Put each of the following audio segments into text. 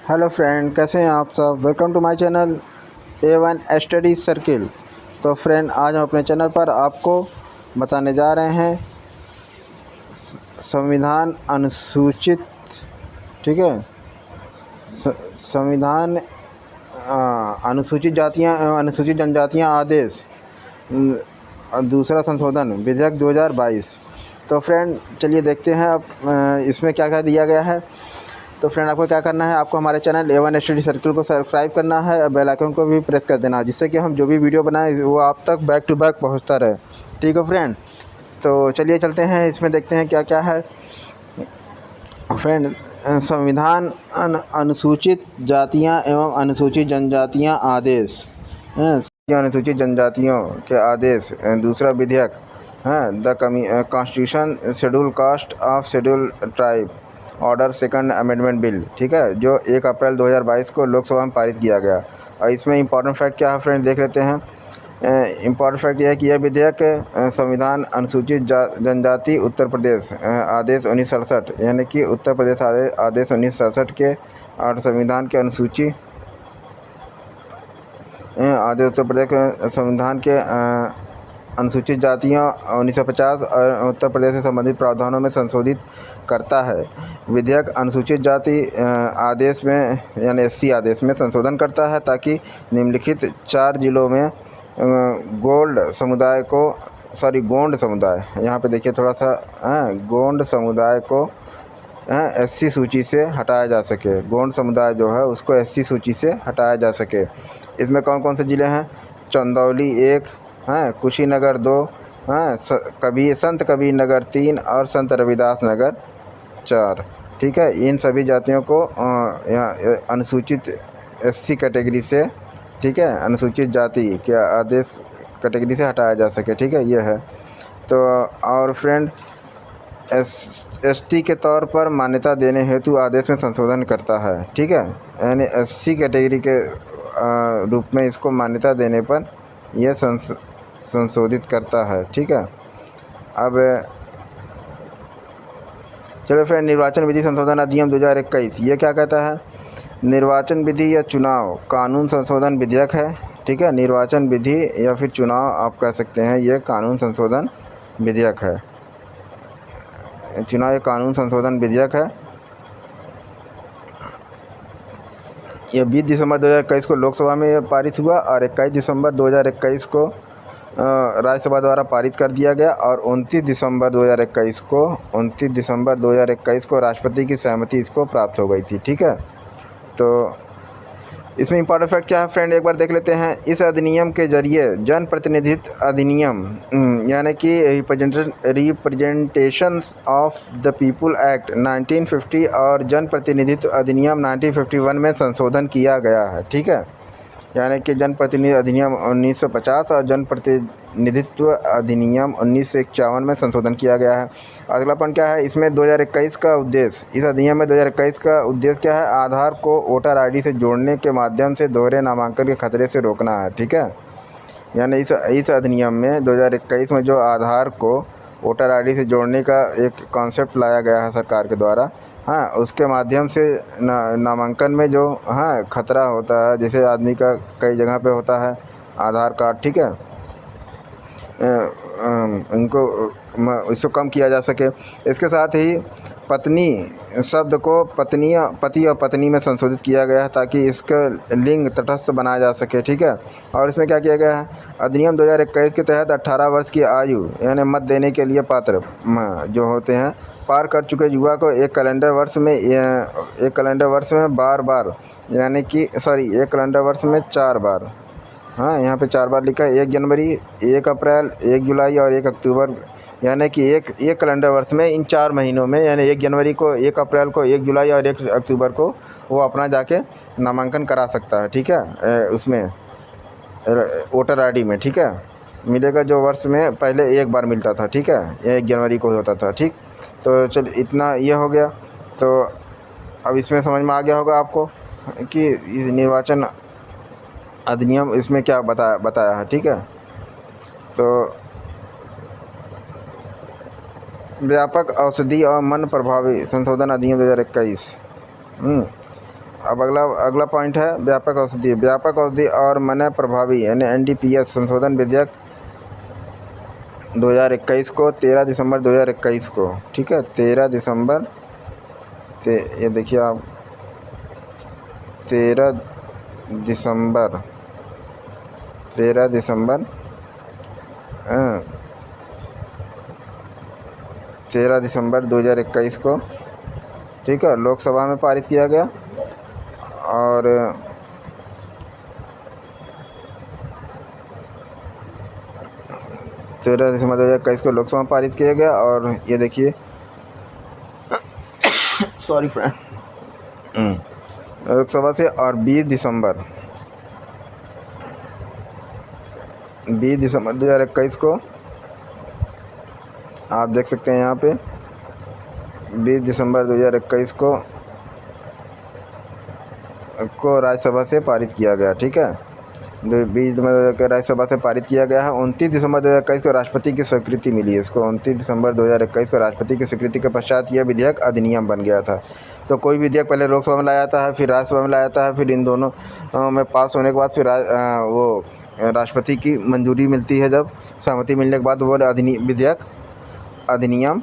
Hello friend, कैसे हैं आप सब। Welcome to my channel A1 study circle. तो फ्रेंड, आज हम अपने चैनल पर आपको बताने जा रहे हैं संविधान अनुसूचित, ठीक है, संविधान अनुसूचित जातियां एवं अनुसूचित जनजातियां आदेश दूसरा संशोधन विधेयक 2022। तो फ्रेंड, चलिए देखते हैं अब इसमें क्या क्या दिया गया है। तो फ्रेंड, आपको क्या करना है, आपको हमारे चैनल A1 स्टडी सर्किल को सब्सक्राइब करना है और बेल आइकन को भी प्रेस कर देना, जिससे कि हम जो भी वीडियो बनाएं वो आप तक बैक टू बैक पहुंचता रहे। ठीक है फ्रेंड, तो चलिए चलते हैं, इसमें देखते हैं क्या क्या है। फ्रेंड, संविधान अनुसूचित जातियां एवं अनुसूचित जनजातियां आदेश, अनुसूचित जनजातियों के आदेश दूसरा विधेयक है the constitution schedule caste of schedule tribe order second amendment bill, ठीक है, जो 1 अप्रैल 2022 को लोकसभा में पारित किया गया। और इसमें इंपॉर्टेंट फैक्ट क्या है फ्रेंड, देख लेते हैं। इम्पॉर्टेंट फैक्ट यह है कि यह विधेयक संविधान अनुसूचित जनजाति उत्तर प्रदेश आदेश 1967, यानी कि उत्तर प्रदेश आदेश 1967 के और संविधान के अनुसूची आदेश उत्तर प्रदेश के संविधान के अनुसूचित जातियों 1950 और उत्तर प्रदेश से संबंधित प्रावधानों में संशोधित करता है। विधेयक अनुसूचित जाति आदेश में यानी SC आदेश में संशोधन करता है ताकि निम्नलिखित 4 जिलों में गोंड समुदाय, यहाँ पे देखिए थोड़ा सा, गोंड समुदाय को SC सूची से हटाया जा सके। गोंड समुदाय जो है उसको SC सूची से हटाया जा सके। इसमें कौन कौन से ज़िले हैं? चंदौली 1, कुशीनगर 2, संत कबीर नगर 3 और संत रविदास नगर 4। ठीक है, इन सभी जातियों को अनुसूचित SC कैटेगरी से, ठीक है, अनुसूचित जाति के आदेश कैटेगरी से हटाया जा सके। ठीक है, ये है। तो और फ्रेंड, ST के तौर पर मान्यता देने हेतु आदेश में संशोधन करता है। ठीक है, यानी SC कैटेगरी के रूप में इसको मान्यता देने पर यह संशोधित करता है। ठीक है, अब चलो फिर निर्वाचन विधि संशोधन अधिनियम 2021, ये क्या कहता है? निर्वाचन विधि या चुनाव कानून संशोधन विधेयक है। ठीक है, निर्वाचन विधि या फिर चुनाव आप कह सकते हैं, ये कानून संशोधन विधेयक है। चुनाव एक कानून संशोधन विधेयक है। यह 20 दिसंबर 2021 को लोकसभा में पारित हुआ और 21 दिसंबर 2021 को राज्यसभा द्वारा पारित कर दिया गया और 29 दिसंबर 2021 को राष्ट्रपति की सहमति इसको प्राप्त हो गई थी। ठीक है, तो इसमें इंपॉर्टेंट फैक्ट क्या है फ्रेंड, एक बार देख लेते हैं। इस अधिनियम के जरिए जन प्रतिनिधित्व अधिनियम यानी कि representation of the people act 1950 और जन प्रतिनिधित्व अधिनियम 1951 में संशोधन किया गया है। ठीक है, यानी कि जन प्रतिनिधि अधिनियम 1950 और जन प्रतिनिधित्व अधिनियम 1951 में संशोधन किया गया है। अगला पॉइंट क्या है इसमें? 2021 का उद्देश्य, इस अधिनियम में 2021 का उद्देश्य क्या है? आधार को वोटर ID से जोड़ने के माध्यम से दोहरे नामांकन के खतरे से रोकना है। ठीक है, यानी इस अधिनियम में 2021 में जो आधार को वोटर ID से जोड़ने का एक कॉन्सेप्ट लाया गया है सरकार के द्वारा, उसके माध्यम से नामांकन में जो खतरा होता है, जैसे आदमी का कई जगह पे होता है आधार कार्ड, ठीक है, इसको कम किया जा सके। इसके साथ ही पत्नी शब्द को पति और पत्नी में संशोधित किया गया है ताकि इसका लिंग तटस्थ बनाया जा सके। ठीक है, और इसमें क्या किया गया है? अधिनियम 2021 के तहत 18 वर्ष की आयु यानी मत देने के लिए पात्र जो होते हैं पार कर चुके युवा को एक कैलेंडर वर्ष में 4 बार, यहाँ पे 4 बार लिखा है, 1 जनवरी, 1 अप्रैल, 1 जुलाई और 1 अक्टूबर, यानी कि एक कैलेंडर वर्ष में इन 4 महीनों में, यानी 1 जनवरी को, 1 अप्रैल को, 1 जुलाई और 1 अक्टूबर को वो अपना जाके नामांकन करा सकता है। ठीक है, उसमें वोटर ID में, ठीक है, मिलेगा, जो वर्ष में पहले एक बार मिलता था। ठीक है, 1 जनवरी को होता था। ठीक, तो चल इतना ये हो गया। तो अब इसमें समझ में आ गया होगा आपको कि निर्वाचन अधिनियम इसमें क्या बताया है। ठीक है, तो व्यापक औषधि और मन प्रभावी संशोधन अधिनियम 2021, अब अगला अगला पॉइंट है व्यापक औषधि। व्यापक औषधि और मन प्रभावी यानी एनडीपीएस संशोधन विधेयक 2021 को 13 दिसंबर 2021 को, ठीक है, 13 दिसंबर ये देखिए आप 13 दिसंबर 13 दिसंबर 13 दिसंबर 2021 को, ठीक है, लोकसभा में पारित किया गया। और 13 दिसंबर 2021 को लोकसभा में पारित किया गया। और ये देखिए सॉरी फ्रेंड, लोकसभा से। और 20 दिसंबर 2021 को आप देख सकते हैं यहाँ पे 20 दिसंबर 2021 को राज्यसभा से पारित किया गया, ठीक है, 20 दिसंबर को राज्यसभा से पारित किया गया है। 29 दिसंबर 2021 को राष्ट्रपति की स्वीकृति मिली है इसको। 29 दिसंबर 2021 को राष्ट्रपति की स्वीकृति के पश्चात यह विधेयक अधिनियम बन गया था। तो कोई विधेयक पहले लोकसभा में लाया जाता है, फिर राज्यसभा में लाया जाता है, फिर इन दोनों में पास होने के बाद फिर वो राष्ट्रपति की मंजूरी मिलती है। जब सहमति मिलने के बाद वो विधेयक अधिनियम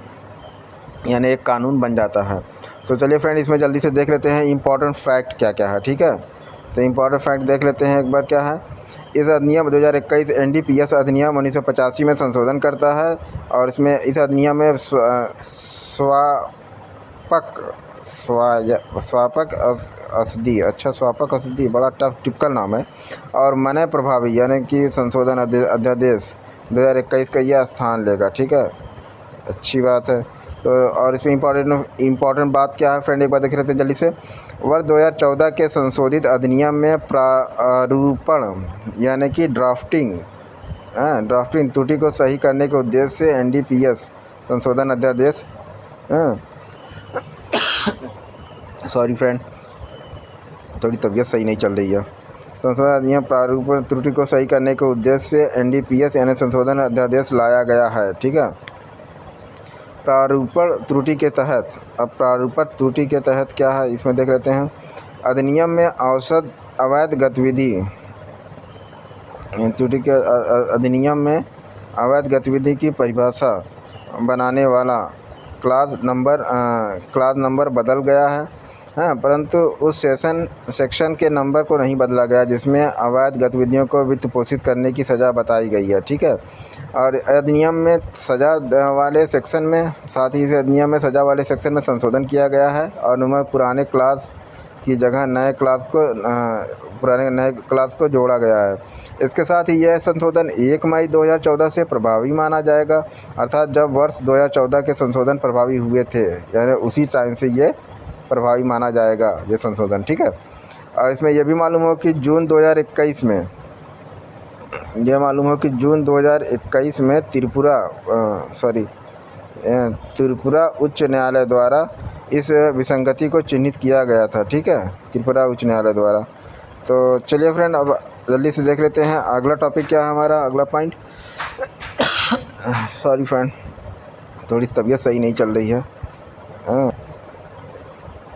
यानी एक कानून बन जाता है। तो चलिए फ्रेंड, इसमें जल्दी से देख लेते हैं इम्पॉर्टेंट फैक्ट क्या क्या है, ठीक है। तो इम्पॉर्टेंट फैक्ट देख लेते हैं एक बार क्या है। इस अधिनियम 2021 एनडीपीएस अधिनियम 1985 में संशोधन करता है। और इसमें इस अधिनियम में स्वापक औषधि, अच्छा, स्वापक औषधि बड़ा टफ टिपिकल नाम है। और मन प्रभावी यानी कि संशोधन अध्यादेश 2021 का यह स्थान लेगा, ठीक है, अच्छी बात है। तो और इसमें इम्पॉर्टेंट बात क्या है फ्रेंड, एक बार देख लेते हैं जल्दी से। वर्ष 2014 के संशोधित अधिनियम में प्रारूपण यानी कि ड्राफ्टिंग त्रुटि को सही करने के उद्देश्य से एनडीपीएस संशोधन अध्यादेश सॉरी फ्रेंड, थोड़ी तबीयत सही नहीं चल रही है। संशोधन अधिनियम प्रारूपण त्रुटि को सही करने के उद्देश्य से एनडीपीएस यानी संशोधन अध्यादेश लाया गया है, ठीक है। प्रारूपण त्रुटि के तहत, अब प्रारूपण त्रुटि के तहत क्या है इसमें देख लेते हैं। अधिनियम में औसत अवैध गतिविधि त्रुटि के अधिनियम में अवैध गतिविधि की परिभाषा बनाने वाला क्लास नंबर बदल गया है, परंतु उस सेक्शन के नंबर को नहीं बदला गया जिसमें अवैध गतिविधियों को वित्त पोषित करने की सज़ा बताई गई है, ठीक है। और अधिनियम में सज़ा वाले सेक्शन में, साथ ही इस अधिनियम में सज़ा वाले सेक्शन में संशोधन किया गया है। और उनमें पुराने क्लास की जगह नए क्लास को जोड़ा गया है। इसके साथ ही यह संशोधन 1 मई 2014 से प्रभावी माना जाएगा, अर्थात जब वर्ष 2014 के संशोधन प्रभावी हुए थे, यानी उसी टाइम से ये प्रभावी माना जाएगा ये संशोधन, ठीक है। और इसमें यह भी मालूम हो कि जून 2021 में त्रिपुरा उच्च न्यायालय द्वारा इस विसंगति को चिन्हित किया गया था, ठीक है, त्रिपुरा उच्च न्यायालय द्वारा। तो चलिए फ्रेंड, अब जल्दी से देख लेते हैं अगला टॉपिक क्या है हमारा, अगला पॉइंट। सॉरी फ्रेंड, थोड़ी तबीयत सही नहीं चल रही है।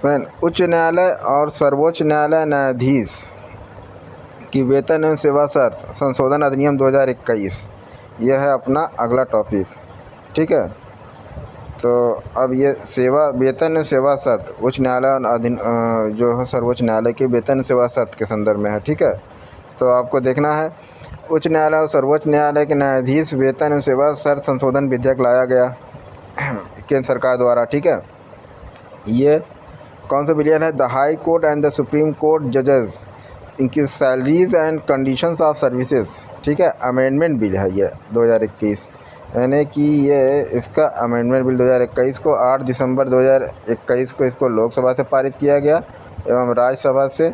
फ्रेंड, उच्च न्यायालय और सर्वोच्च न्यायालय न्यायाधीश की वेतन एवं सेवा शर्त संशोधन अधिनियम 2021, यह है अपना अगला टॉपिक, ठीक है। तो अब ये वेतन एवं सेवा शर्त उच्च न्यायालय जो है सर्वोच्च न्यायालय के वेतन एवं सेवा शर्त के संदर्भ में है, ठीक है। तो आपको देखना है उच्च न्यायालय और सर्वोच्च न्यायालय के न्यायाधीश वेतन एवं सेवा शर्त संशोधन विधेयक लाया गया केंद्र सरकार द्वारा, ठीक है। ये कौन सा विलियन है? The high court and the supreme court जजेस इनकी salaries and conditions of services, ठीक है, अमेंडमेंट बिल है ये 2021, यानी कि ये इसका अमेंडमेंट बिल 2021 को 8 दिसंबर 2021 को इसको लोकसभा से पारित किया गया एवं राज्यसभा से,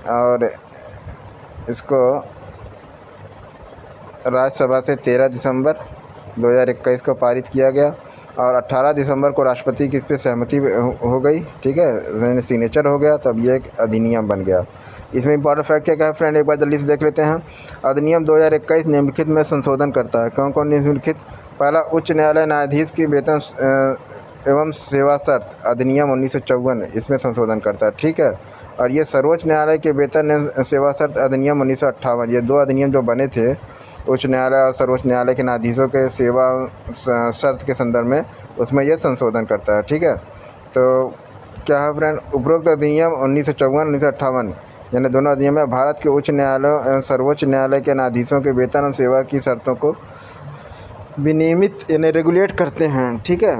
और इसको राज्यसभा से 13 दिसंबर 2021 को पारित किया गया। और 18 दिसंबर को राष्ट्रपति की इस पर सहमति हो गई, ठीक है, सिग्नेचर हो गया, तब ये एक अधिनियम बन गया। इसमें इंपॉर्टेंट फैक्ट क्या है फ्रेंड, एक बार जल्दी से देख लेते हैं। अधिनियम 2021 निम्नलिखित में संशोधन करता है। कौन कौन निम्नलिखित? पहला, उच्च न्यायालय न्यायाधीश की वेतन एवं सेवा शर्त अधिनियम 1954 इसमें संशोधन करता है, ठीक है। और ये सर्वोच्च न्यायालय के वेतन एवं सेवा शर्त अधिनियम 1958, ये 2 अधिनियम जो बने थे उच्च न्यायालय और सर्वोच्च न्यायालय के न्यायाधीशों के सेवा शर्त के संदर्भ में, उसमें यह संशोधन करता है, ठीक है। तो क्या है फ्रेंड, उपरोक्त अधिनियम 1954 1958 यानी दोनों अधिनियम में भारत के उच्च न्यायालय एवं सर्वोच्च न्यायालय के न्यायाधीशों के वेतन और सेवा की शर्तों को विनियमित यानी रेगुलेट करते हैं, ठीक है।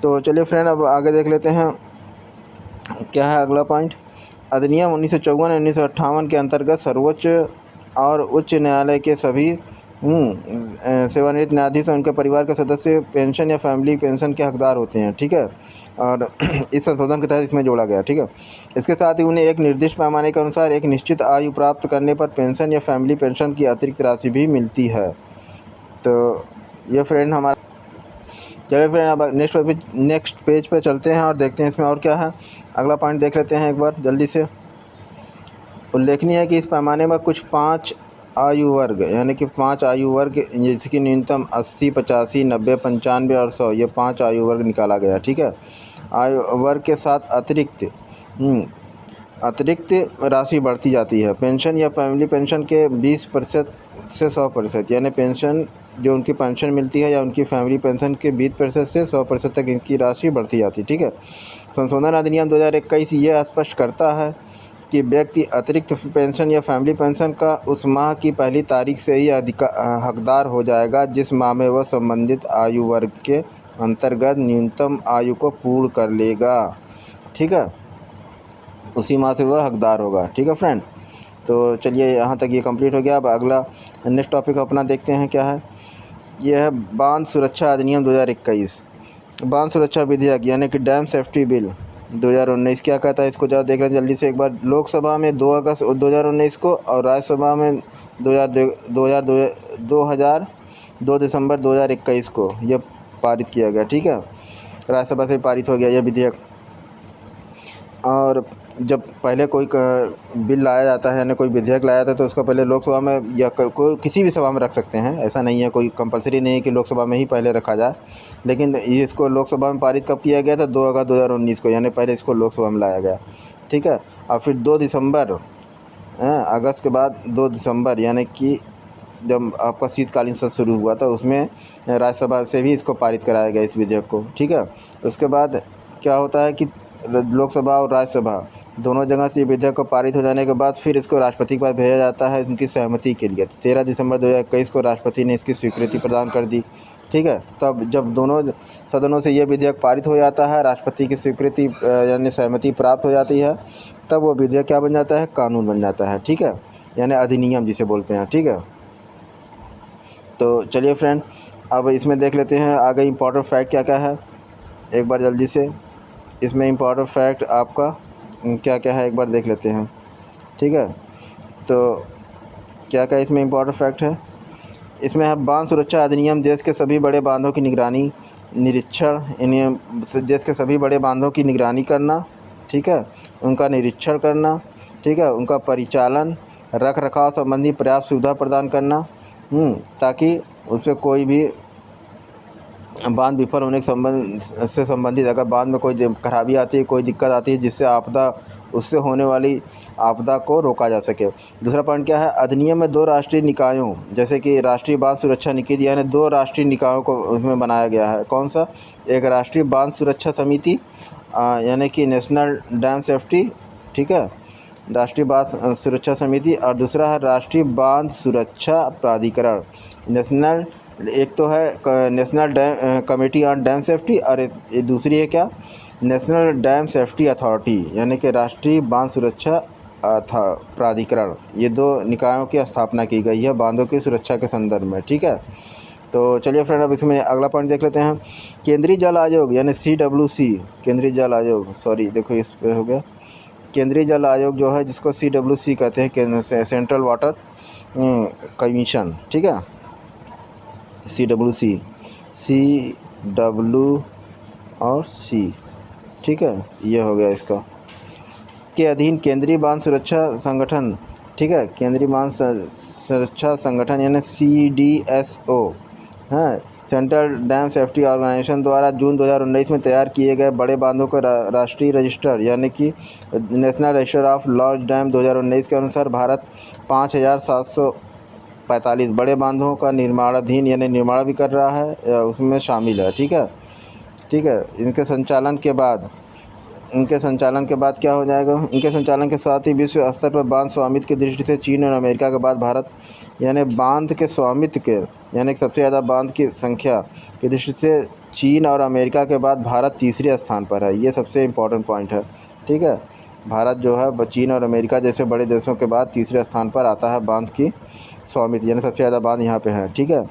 तो चलिए फ्रेंड अब आगे देख लेते हैं क्या है अगला पॉइंट। अधिनियम 1954 1958 के अंतर्गत सर्वोच्च और उच्च न्यायालय के सभी सेवानिवृत्त न्यायाधीश और उनके परिवार के सदस्य पेंशन या फैमिली पेंशन के हकदार होते हैं, ठीक है। और इस संशोधन के तहत इसमें जोड़ा गया, ठीक है। इसके साथ ही उन्हें एक निर्दिष्ट पैमाने के अनुसार एक निश्चित आयु प्राप्त करने पर पेंशन या फैमिली पेंशन की अतिरिक्त राशि भी मिलती है। तो ये फ्रेंड हमारा, चलिए फ्रेंड अब नेक्स्ट पेज पे चलते हैं और देखते हैं इसमें और क्या है। अगला पॉइंट देख लेते हैं एक बार जल्दी से। उल्लेखनीय है कि इस पैमाने में कुछ 5 आयु वर्ग यानी कि 5 आयु वर्ग जिसकी न्यूनतम 80 85 90 95 और 100 ये 5 आयु वर्ग निकाला गया, ठीक है। आयु वर्ग के साथ अतिरिक्त राशि बढ़ती जाती है। पेंशन या फैमिली पेंशन के 20% से 100% यानी पेंशन जो उनकी पेंशन मिलती है या उनकी फैमिली पेंशन के 20% से 100% तक इनकी राशि बढ़ती जाती है, ठीक है। संशोधन अधिनियम 2021 ये स्पष्ट करता है कि व्यक्ति अतिरिक्त पेंशन या फैमिली पेंशन का उस माह की पहली तारीख से ही हकदार हो जाएगा जिस माह में वह संबंधित आयु वर्ग के अंतर्गत न्यूनतम आयु को पूर्ण कर लेगा, ठीक है। उसी माह से वह हकदार होगा, ठीक है फ्रेंड। तो चलिए यहाँ तक ये कंप्लीट हो गया। अब अगला नेक्स्ट टॉपिक अपना देखते हैं क्या है। यह है बांध सुरक्षा अधिनियम 2021। बांध सुरक्षा विधेयक यानी कि डैम सेफ्टी बिल 2019 क्या कहता है, इसको ज़रा देख रहे हैं जल्दी से एक बार। लोकसभा में 2 अगस्त 2019 को और राज्यसभा में 2 दिसंबर 2021 को यह पारित किया गया, ठीक है। राज्यसभा से पारित हो गया यह विधेयक। और जब पहले कोई बिल लाया जाता है यानी कोई विधेयक लाया जाता है तो उसको पहले लोकसभा में या कोई किसी भी सभा में रख सकते हैं, ऐसा नहीं है, कोई कंपलसरी नहीं है कि लोकसभा में ही पहले रखा जाए। लेकिन इसको लोकसभा में पारित कब किया गया था, 2 अगस्त 2019 को, यानी पहले इसको लोकसभा में लाया गया, ठीक है। और फिर 2 दिसंबर अगस्त के बाद 2 दिसंबर यानी कि जब आपका शीतकालीन सत्र शुरू हुआ था उसमें राज्यसभा से भी इसको पारित कराया गया इस विधेयक को, ठीक है। उसके बाद क्या होता है कि लोकसभा और राज्यसभा दोनों जगह से विधेयक को पारित हो जाने के बाद फिर इसको राष्ट्रपति के पास भेजा जाता है उनकी सहमति के लिए। 13 दिसंबर 2021 को राष्ट्रपति ने इसकी स्वीकृति प्रदान कर दी, ठीक है। तब जब दोनों सदनों से ये विधेयक पारित हो जाता है, राष्ट्रपति की स्वीकृति यानी सहमति प्राप्त हो जाती है, तब वो विधेयक क्या बन जाता है, कानून बन जाता है, ठीक है, यानी अधिनियम जिसे बोलते हैं, ठीक है। तो चलिए फ्रेंड अब इसमें देख लेते हैं आगे इम्पोर्टेंट फैक्ट क्या क्या है एक बार जल्दी से। इसमें इम्पोर्टेंट फैक्ट आपका क्या क्या है एक बार देख लेते हैं, ठीक है। तो क्या क्या इसमें इम्पोर्टेंट फैक्ट है, इसमें है बांध सुरक्षा अधिनियम देश के सभी बड़े बांधों की निगरानी निरीक्षण देश के सभी बड़े बांधों की निगरानी करना, ठीक है, उनका निरीक्षण करना, ठीक है, उनका परिचालन रख रखाव संबंधी पर्याप्त सुविधा प्रदान करना, ताकि उससे कोई भी बांध विफल होने के से संबंधित अगर बांध में कोई खराबी आती है, कोई दिक्कत आती है जिससे उससे होने वाली आपदा को रोका जा सके। दूसरा पॉइंट क्या है, अधिनियम में 2 राष्ट्रीय निकायों जैसे कि राष्ट्रीय बांध सुरक्षा निधि यानी 2 राष्ट्रीय निकायों को उसमें बनाया गया है। कौन सा, एक राष्ट्रीय बांध सुरक्षा समिति यानी कि नेशनल डैम सेफ्टी, ठीक है, राष्ट्रीय बांध सुरक्षा समिति, और दूसरा है राष्ट्रीय बांध सुरक्षा प्राधिकरण नेशनल, एक तो है national dam committee on dam safety और दूसरी है क्या, नेशनल डैम सेफ्टी अथॉरिटी यानी कि राष्ट्रीय बांध सुरक्षा प्राधिकरण। ये 2 निकायों की स्थापना की गई है बांधों की सुरक्षा के संदर्भ में, ठीक है। तो चलिए फ्रेंड अब इसमें अगला पॉइंट देख लेते हैं। केंद्रीय जल आयोग यानी CWC केंद्रीय जल आयोग, सॉरी देखो इस पे हो गया, केंद्रीय जल आयोग जो है जिसको CWC कहते हैं, सेंट्रल वाटर कमीशन, ठीक है, CWC CW और C, ठीक है, ये हो गया इसका, के अधीन केंद्रीय बांध सुरक्षा संगठन, ठीक है, केंद्रीय बांध सुरक्षा संगठन यानी CDSO हैं। सेंट्रल डैम सेफ्टी ऑर्गेनाइजेशन द्वारा जून 2019 में तैयार किए गए बड़े बांधों का राष्ट्रीय रजिस्टर यानी कि national register of large dam 2019 के अनुसार भारत 5,745 बड़े बांधों का निर्माणाधीन यानी निर्माण भी कर रहा है या उसमें शामिल है। ठीक है। इनके संचालन के बाद क्या हो जाएगा, इनके संचालन के साथ ही विश्व स्तर पर बांध स्वामित्व की दृष्टि से चीन और अमेरिका के बाद भारत यानी बांध के स्वामित्व के यानी सबसे ज़्यादा बांध की संख्या की दृष्टि से चीन और अमेरिका के बाद भारत तीसरे स्थान पर है। ये सबसे इम्पोर्टेंट पॉइंट है। ठीक है, भारत जो है चीन और अमेरिका जैसे बड़े देशों के बाद तीसरे स्थान पर आता है बांध की स्वामित्व यानी सबसे ज़्यादा बांध यहाँ पे है। ठीक है,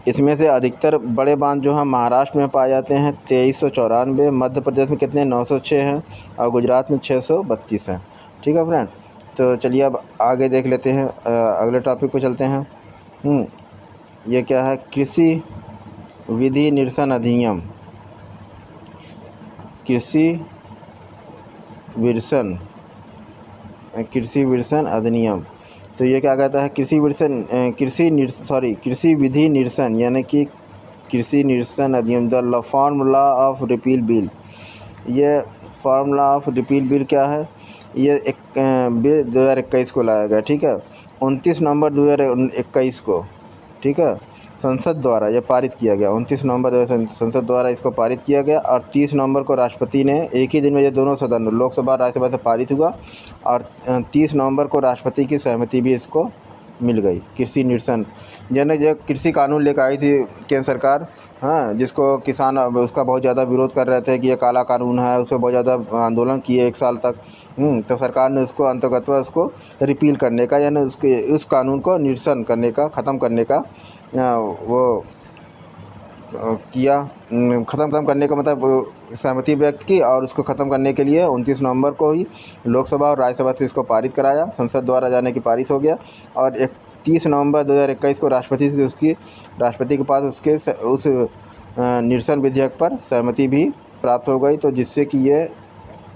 इसमें से अधिकतर बड़े बांध जो हैं महाराष्ट्र में पाए जाते हैं 2394, मध्य प्रदेश में कितने 906 हैं और गुजरात में 632 हैं। ठीक है फ्रेंड, तो चलिए अब आगे देख लेते हैं, अगले टॉपिक पे चलते हैं। ये क्या है, कृषि विधि निरसन अधिनियम, कृषि विरसन अधिनियम। तो ये क्या कहता है, कृषि विधि निरसन यानी कि कृषि निरसन अधिनियम, the formula of repeal bill. ये फॉर्मूला ऑफ रिपील बिल क्या है, ये बिल 2021 को लाया गया। ठीक है, 29 नवंबर 2021 को, ठीक है, संसद द्वारा यह पारित किया गया। 29 नवंबर संसद द्वारा इसको पारित किया गया और 30 नवंबर को राष्ट्रपति ने, एक ही दिन में ये दोनों सदन लोकसभा और राज्यसभा से पारित हुआ और 30 नवंबर को राष्ट्रपति की सहमति भी इसको मिल गई। कृषि निरसन यानी जो कृषि कानून लेकर आई थी केंद्र सरकार, हाँ, जिसको किसान उसका बहुत ज़्यादा विरोध कर रहे थे कि ये काला कानून है, उस पर बहुत ज़्यादा आंदोलन किए 1 साल तक। तो सरकार ने उसको अंतर्गत उसको रिपील करने का यानी उस कानून को निरसन करने का, ख़त्म करने का वो किया। ख़त्म करने का मतलब सहमति व्यक्त की और उसको ख़त्म करने के लिए 29 नवंबर को ही लोकसभा और राज्यसभा से इसको पारित कराया, संसद द्वारा जाने की पारित हो गया और 31 नवंबर 2021 को राष्ट्रपति के पास उस निरसन विधेयक पर सहमति भी प्राप्त हो गई, तो जिससे कि ये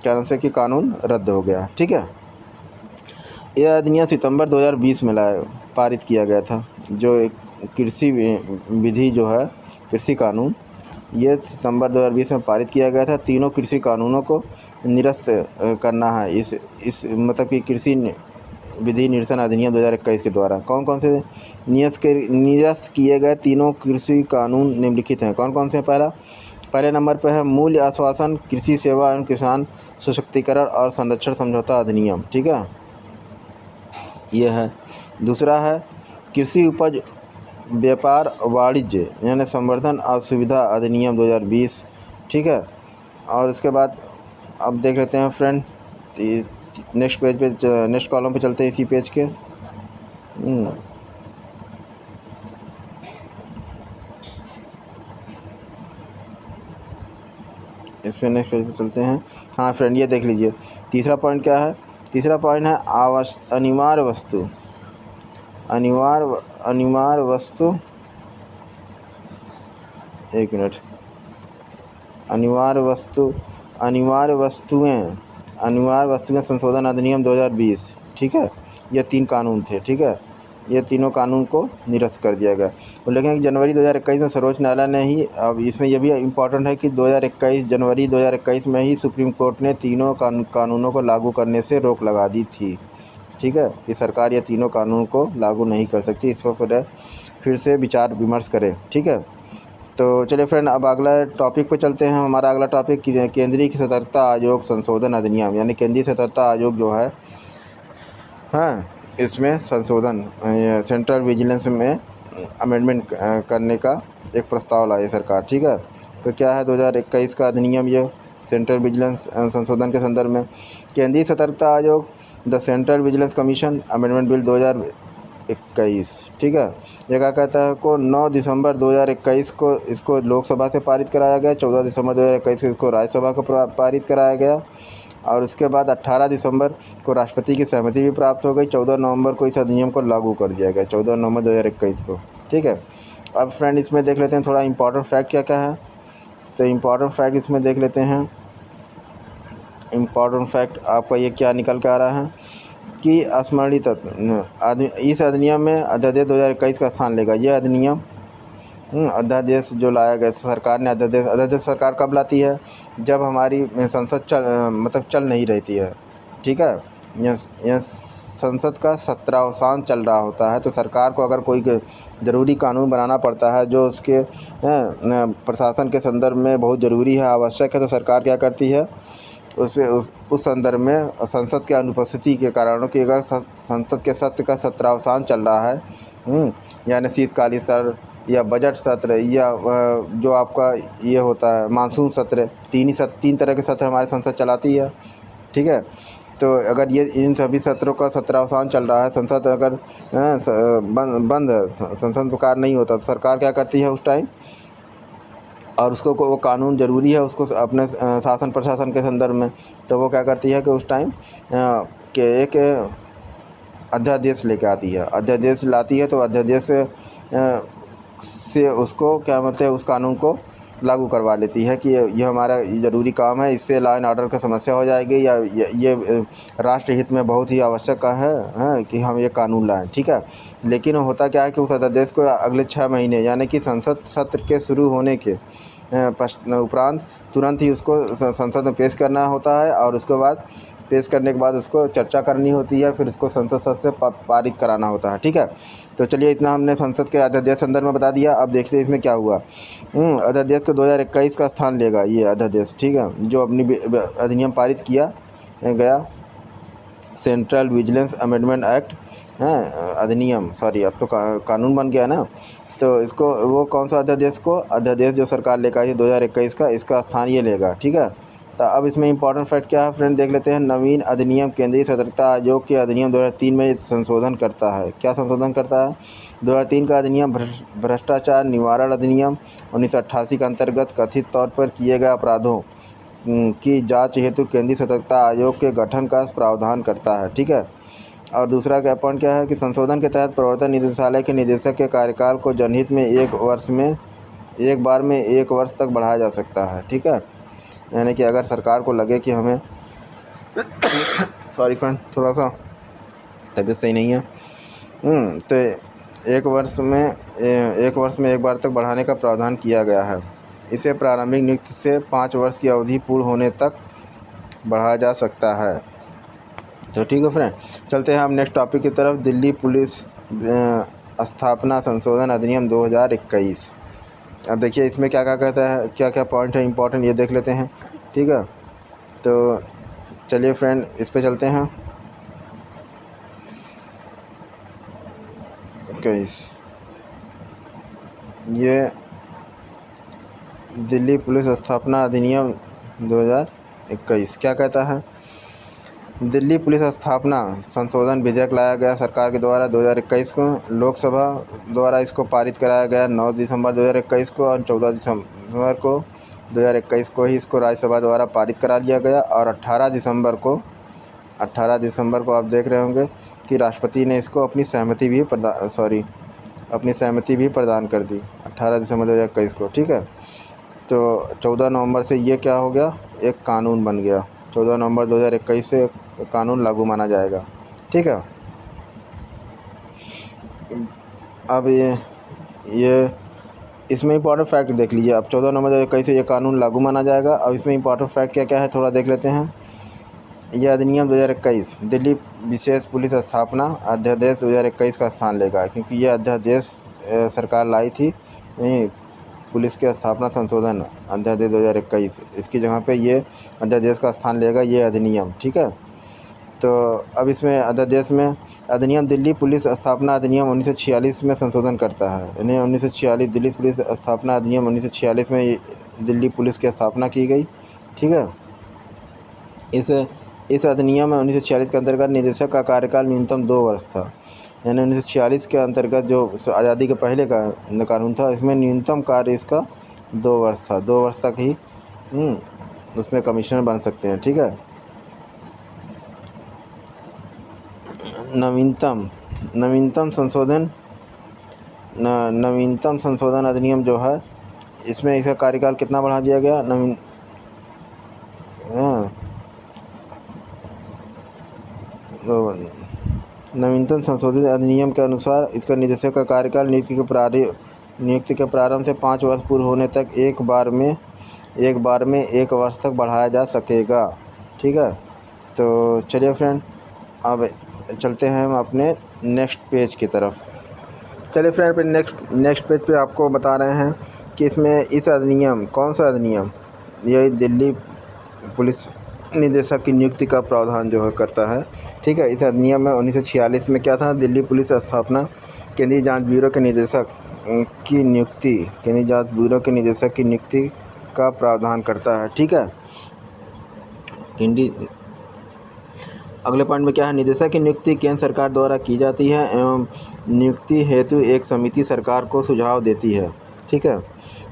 कारण से कि कानून रद्द हो गया। ठीक है, यह अधिनियम सितंबर 2020 में पारित किया गया था। जो एक कृषि विधि जो है कृषि कानून, ये सितंबर 2020 में पारित किया गया था। तीनों कृषि कानूनों को निरस्त करना है इस मतलब कि कृषि विधि निरसन अधिनियम 2021 के द्वारा। कौन कौन से निरस्त किए गए तीनों कृषि कानून निम्नलिखित हैं। कौन कौन से? पहले नंबर पर है मूल्य आश्वासन कृषि सेवा एवं किसान सशक्तिकरण और संरक्षण समझौता अधिनियम। ठीक है, ये है। दूसरा है कृषि उपज व्यापार वाणिज्य यानी संवर्धन और सुविधा अधिनियम 2020। ठीक है, और इसके बाद अब देख लेते हैं फ्रेंड, नेक्स्ट पेज पे, नेक्स्ट कॉलम पे चलते हैं इसी पेज के। इस पे नेक्स्ट पेज पे चलते हैं। हाँ फ्रेंड, ये देख लीजिए, तीसरा पॉइंट क्या है? तीसरा पॉइंट है अनिवार्य वस्तु। एक मिनट, अनिवार्य वस्तुएं संशोधन अधिनियम 2020। ठीक है, ये 3 कानून थे। ठीक है, ये तीनों कानून को निरस्त कर दिया गया। लेकिन जनवरी 2021 में सर्वोच्च न्यायालय ने ही, अब इसमें यह भी इम्पोर्टेंट है कि जनवरी 2021 में ही सुप्रीम कोर्ट ने तीनों कानूनों को लागू करने से रोक लगा दी थी। ठीक है, कि सरकार ये तीनों कानून को लागू नहीं कर सकती, इस पर फिर से विचार विमर्श करे। ठीक है, तो चलिए फ्रेंड, अब अगला टॉपिक पे चलते हैं। हमारा अगला टॉपिक केंद्रीय सतर्कता आयोग संशोधन अधिनियम यानी केंद्रीय सतर्कता आयोग जो है, हाँ, इसमें संशोधन सेंट्रल विजिलेंस में अमेंडमेंट करने का एक प्रस्ताव लाई सरकार। ठीक है, तो क्या है 2021 का अधिनियम, ये सेंट्रल विजिलेंस संशोधन के संदर्भ में केंद्रीय सतर्कता आयोग, the central vigilance commission amendment bill 2021। ठीक है, ये क्या कहता है को 9 दिसंबर 2021 को इसको लोकसभा से पारित कराया गया, 14 दिसंबर 2021 को इसको राज्यसभा को पारित कराया गया और उसके बाद 18 दिसंबर को राष्ट्रपति की सहमति भी प्राप्त हो गई। 14 नवंबर को इस अधिनियम को लागू कर दिया गया, 14 नवंबर 2021 को। ठीक है, अब फ्रेंड इसमें देख लेते हैं थोड़ा इंपॉर्टेंट फैक्ट क्या क्या है। तो इम्पॉर्टेंट फैक्ट इसमें देख लेते हैं। इम्पॉर्टेंट फैक्ट आपका ये क्या निकल के आ रहा है कि स्मरणीय तत्व इस अधिनियम में अध्यादेश 2021 का स्थान लेगा। यह अधिनियम अध्यादेश जो लाया गया सरकार ने, अध्यादेश सरकार कब लाती है? जब हमारी संसद मतलब चल नहीं रहती है, ठीक है। यह संसद का सत्रावसान चल रहा होता है, तो सरकार को अगर कोई ज़रूरी कानून बनाना पड़ता है जो उसके प्रशासन के संदर्भ में बहुत ज़रूरी है, आवश्यक है, तो सरकार क्या करती है, उस संदर्भ में संसद के अनुपस्थिति के कारणों की, अगर संसद के सत्र का सत्रावसान चल रहा है, यानी शीतकालीन सत्र या बजट सत्र या जो आपका ये होता है मानसून सत्र, तीन तरह के सत्र हमारी संसद चलाती है, ठीक है। तो अगर ये इन सभी सत्रों का सत्रावसान चल रहा है, संसद अगर बंद है, संसद कार्य नहीं होता, तो सरकार क्या करती है उस टाइम, और उसको वो कानून ज़रूरी है उसको अपने शासन प्रशासन के संदर्भ में, तो वो क्या करती है कि उस टाइम के एक अध्यादेश लेके आती है, अध्यादेश लाती है, तो अध्यादेश से उसको क्या मतलब है, उस कानून को लागू करवा लेती है कि ये हमारा ज़रूरी काम है, इससे लॉ एंड ऑर्डर की समस्या हो जाएगी, या ये राष्ट्र हित में बहुत ही आवश्यक है कि हम ये कानून लाएं, ठीक है। लेकिन होता क्या है कि उस अध्यादेश को अगले 6 महीने यानी कि संसद सत्र के शुरू होने के उपरांत तुरंत ही उसको संसद में पेश करना होता है, और उसके बाद पेश करने के बाद उसको चर्चा करनी होती है, फिर उसको संसद सत्र से पारित कराना होता है, ठीक है। तो चलिए इतना हमने संसद के अध्यादेश संदर्भ में बता दिया। अब देखते हैं इसमें क्या हुआ। अध्यादेश को 2021 का स्थान लेगा ये अध्यादेश, ठीक है, जो अपनी अधिनियम पारित किया गया, सेंट्रल विजिलेंस अमेंडमेंट एक्ट है, अधिनियम, सॉरी अब तो कानून बन गया ना। तो इसको वो कौन सा अध्यादेश जो सरकार लेकर आई 2021 का, इसका स्थान ये लेगा, ठीक है। तो अब इसमें इंपॉर्टेंट फैक्ट क्या है फ्रेंड, देख लेते हैं। नवीन अधिनियम केंद्रीय सतर्कता आयोग के अधिनियम 2003 में संशोधन करता है। क्या संशोधन करता है? 2003 का अधिनियम भ्रष्टाचार निवारण अधिनियम 1988 के अंतर्गत कथित तौर पर किए गए अपराधों की जांच हेतु केंद्रीय सतर्कता आयोग के गठन का प्रावधान करता है, ठीक है। और दूसरा क्या पॉइंट क्या है कि संशोधन के तहत प्रवर्तन निदेशालय के निदेशक के कार्यकाल को जनहित में एक बार में 1 वर्ष तक बढ़ाया जा सकता है, ठीक है। यानी कि अगर सरकार को लगे कि हमें सॉरी फ्रेंड, थोड़ा सा तबीयत सही नहीं है, तो 1 वर्ष में 1 बार तक बढ़ाने का प्रावधान किया गया है। इसे प्रारंभिक नियुक्ति से 5 वर्ष की अवधि पूर्ण होने तक बढ़ाया जा सकता है। तो ठीक है फ्रेंड, चलते हैं हम नेक्स्ट टॉपिक की तरफ। दिल्ली पुलिस स्थापना संशोधन अधिनियम 2021। अब देखिए इसमें क्या क्या कहता है, क्या क्या पॉइंट है इंपॉर्टेंट, ये देख लेते हैं, ठीक है। तो चलिए फ्रेंड इस पे चलते हैं। 21 ये दिल्ली पुलिस स्थापना अधिनियम 2021 क्या कहता है? दिल्ली पुलिस स्थापना संशोधन विधेयक लाया गया सरकार के द्वारा 2021 को। लोकसभा द्वारा इसको पारित कराया गया 9 दिसंबर 2021 को, और 14 दिसंबर को 2021 को ही इसको राज्यसभा द्वारा पारित करा लिया गया। और 18 दिसंबर को आप देख रहे होंगे कि राष्ट्रपति ने इसको अपनी सहमति भी प्रदान कर दी 18 दिसंबर 2021 को, ठीक है। तो 14 नवंबर से ये क्या हो गया, एक कानून बन गया। 14 नवंबर 2021 से कानून लागू माना जाएगा, ठीक है। अब ये इसमें इंपॉर्टेंट फैक्ट देख लीजिए। अब 14 नवंबर 2021 से ये कानून लागू माना जाएगा। अब इसमें इंपॉर्टेंट फैक्ट क्या क्या है थोड़ा देख लेते हैं। यह अधिनियम 2021 दिल्ली विशेष पुलिस स्थापना अध्यादेश 2021 का स्थान लेगा, क्योंकि यह अध्यादेश सरकार लाई थी पुलिस के स्थापना संशोधन अध्यादेश 2021, इसकी जगह पे ये अध्यादेश का स्थान लेगा ये अधिनियम, ठीक है। तो अब इसमें अध्यादेश में अधिनियम दिल्ली पुलिस स्थापना अधिनियम 1946 में संशोधन करता है। यानी 1946 दिल्ली पुलिस स्थापना अधिनियम 1946 में दिल्ली पुलिस की स्थापना की गई, ठीक है। इस अधिनियम में 1946 के अंतर्गत निदेशक का कार्यकाल न्यूनतम 2 वर्ष था। यानी 1946 के अंतर्गत जो आज़ादी के पहले का कानून था, इसमें न्यूनतम कार्य इसका 2 वर्ष था। 2 वर्ष तक ही उसमें कमिश्नर बन सकते हैं, ठीक है। नवीनतम संशोधन अधिनियम जो है, इसमें इसका कार्यकाल कितना बढ़ा दिया गया? नवीनतम संशोधित अधिनियम के अनुसार इसका निदेशक का कार्यकाल नीति के नियुक्ति के प्रारंभ से 5 वर्ष पूर्ण होने तक एक बार में 1 वर्ष तक बढ़ाया जा सकेगा। ठीक है, तो चलिए फ्रेंड, अब चलते हैं हम अपने नेक्स्ट पेज की तरफ। चलिए फ्रेंड, फिर नेक्स्ट पेज पे आपको बता रहे हैं कि इसमें इस अधिनियम, कौन सा अधिनियम, यही दिल्ली पुलिस निदेशक की नियुक्ति का प्रावधान जो है करता है। ठीक है, इस अधिनियम में 1946 में क्या था, दिल्ली पुलिस स्थापना केंद्रीय जांच ब्यूरो के निदेशक की नियुक्ति, केंद्रीय जांच ब्यूरो के निदेशक की नियुक्ति का प्रावधान करता है। ठीक है, अगले पॉइंट में क्या है, निदेशक की नियुक्ति केंद्र सरकार द्वारा की जाती है एवं नियुक्ति हेतु एक समिति सरकार को सुझाव देती है। ठीक है,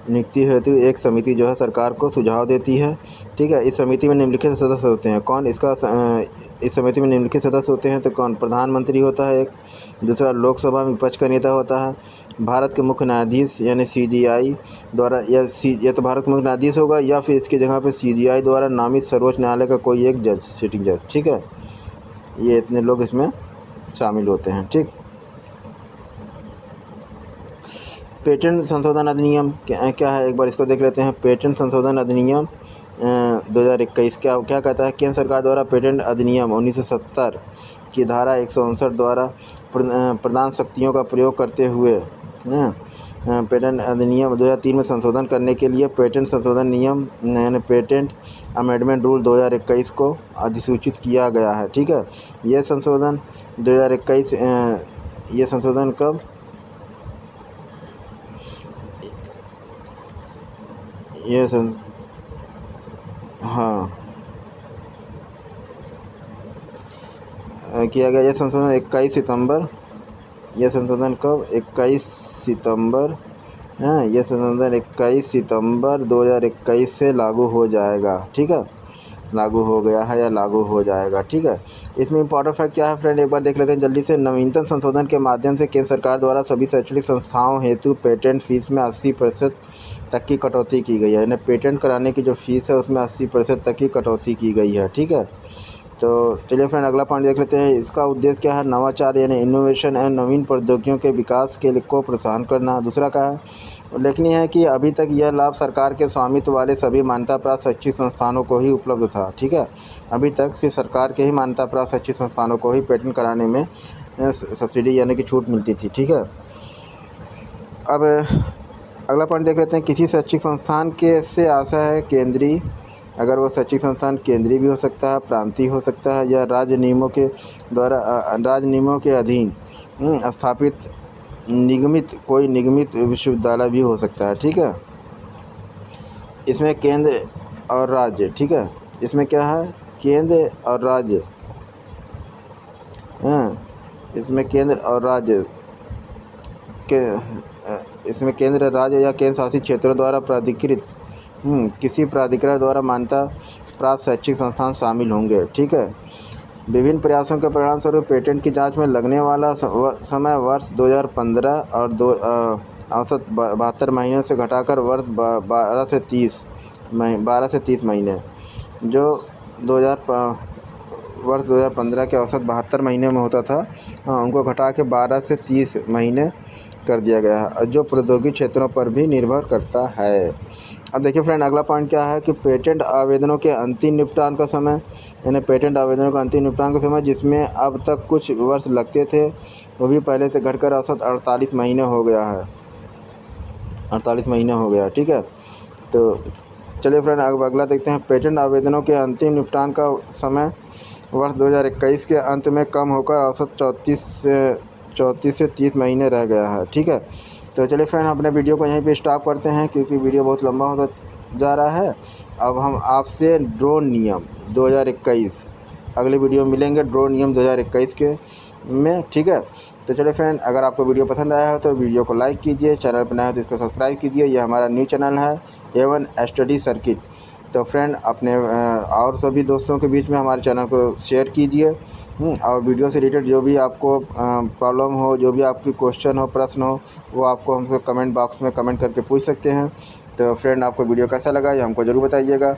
नियुक्ति हेतु एक समिति जो है सरकार को सुझाव देती है। ठीक है, इस समिति में निम्नलिखित सदस्य होते हैं। कौन इस समिति में निम्नलिखित सदस्य होते हैं, तो कौन, प्रधानमंत्री होता है एक, दूसरा लोकसभा में विपक्ष का नेता होता है, भारत के मुख्य न्यायाधीश यानी CJI द्वारा, या तो भारत के मुख्य न्यायाधीश होगा या फिर इसकी जगह पर CJI द्वारा नामित सर्वोच्च न्यायालय का कोई एक जज, सिटिंग जज। ठीक है, ये इतने लोग इसमें शामिल होते हैं। ठीक, पेटेंट संशोधन अधिनियम क्या है, एक बार इसको देख लेते हैं। पेटेंट संशोधन अधिनियम 2021 क्या कहता है, केंद्र सरकार द्वारा पेटेंट अधिनियम 1970 की धारा 159 द्वारा प्रदान शक्तियों का प्रयोग करते हुए पेटेंट अधिनियम 2003 में संशोधन करने के लिए पेटेंट संशोधन नियम यानी पेटेंट अमेंडमेंट रूल 2021 को अधिसूचित किया गया है। ठीक है, ये संशोधन 2021, ये संशोधन कब, हाँ किया गया। यह संशोधन 21 सितंबर, यह संशोधन कब, 21 सितंबर, यह संशोधन 21 सितंबर 2021 से लागू हो जाएगा। ठीक है, लागू हो गया है या लागू हो जाएगा। ठीक है, इसमें इंपॉर्टेंट फैक्ट क्या है फ्रेंड, एक बार देख लेते हैं जल्दी से। नवीनतम संशोधन के माध्यम से केंद्र सरकार द्वारा सभी शैक्षणिक संस्थाओं हेतु पेटेंट फीस में 80% तक की कटौती की गई है, यानी पेटेंट कराने की जो फीस है उसमें 80% तक की कटौती की गई है। ठीक है, तो चलिए फ्रेंड, अगला पॉइंट देख लेते हैं। इसका उद्देश्य क्या है, नवाचार यानी इनोवेशन एंड नवीन प्रौद्योगिकियों के विकास के लिए को प्रोत्साहन करना। दूसरा क्या है, उल्लेखनीय है कि अभी तक यह लाभ सरकार के स्वामित्व वाले सभी मान्यता प्राप्त शैक्षिक संस्थानों को ही उपलब्ध था। ठीक है, अभी तक सिर्फ सरकार के ही मान्यता प्राप्त शैक्षिक संस्थानों को ही पेटेंट कराने में सब्सिडी यानी कि छूट मिलती थी। ठीक है, अब अगला पॉइंट देख लेते हैं। किसी शैक्षिक संस्थान के से आशा है केंद्रीय, अगर वो शैक्षिक संस्थान केंद्रीय भी हो सकता है, प्रांतीय हो सकता है, या राज्य नियमों के द्वारा राज्य नियमों के अधीन स्थापित कोई निगमित विश्वविद्यालय भी हो सकता है। ठीक है, इसमें केंद्र और राज्य, ठीक है, इसमें क्या है, केंद्र और राज्य, इसमें केंद्र और राज्य के, इसमें केंद्र, राज्य या केंद्र शासित क्षेत्रों द्वारा प्राधिकृत किसी प्राधिकरण द्वारा मान्यता प्राप्त शैक्षिक संस्थान शामिल होंगे। ठीक है, विभिन्न प्रयासों के परिणामस्वरूप पेटेंट की जांच में लगने वाला समय वर्ष 2015 और औसत 72 महीनों से घटाकर वर्ष 12 से 30 महीने, जो वर्ष 2015 के औसत 72 महीने में होता था, उनको घटा के 12 से 30 महीने कर दिया गया है, जो प्रौद्योगिकी क्षेत्रों पर भी निर्भर करता है। अब देखिए फ्रेंड, अगला पॉइंट क्या है कि पेटेंट आवेदनों के अंतिम निपटान का समय, यानी पेटेंट आवेदनों का अंतिम निपटान का समय जिसमें अब तक कुछ वर्ष लगते थे, वो भी पहले से घटकर औसत 48 महीने हो गया है, 48 महीने हो गया। ठीक है, तो चलिए फ्रेंड, अब अगला देखते हैं। पेटेंट आवेदनों के अंतिम निपटान का समय वर्ष 2021 के अंत में कम होकर औसत 34 से 30 महीने रह गया है। ठीक है, तो चलिए फ्रेंड, अपने वीडियो को यहीं पे स्टॉप करते हैं क्योंकि वीडियो बहुत लंबा होता जा रहा है। अब हम आपसे ड्रोन नियम 2021 अगले वीडियो में मिलेंगे, ड्रोन नियम 2021 के में। ठीक है, तो चलिए फ्रेंड, अगर आपको वीडियो पसंद आया हो तो वीडियो को लाइक कीजिए, चैनल पर नया हो तो इसको सब्सक्राइब कीजिए। यह हमारा न्यू चैनल है A1 स्टडी सर्किट। तो फ्रेंड, अपने और सभी दोस्तों के बीच में हमारे चैनल को शेयर कीजिए, और वीडियो से रिलेटेड जो भी आपको प्रॉब्लम हो, जो भी आपकी क्वेश्चन हो, प्रश्न हो, वो आपको हमसे कमेंट बॉक्स में कमेंट करके पूछ सकते हैं। तो फ्रेंड, आपको वीडियो कैसा लगा ये हमको ज़रूर बताइएगा।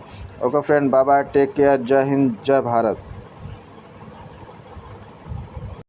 Okay friend, bye bye, take care, जय हिंद, जय भारत।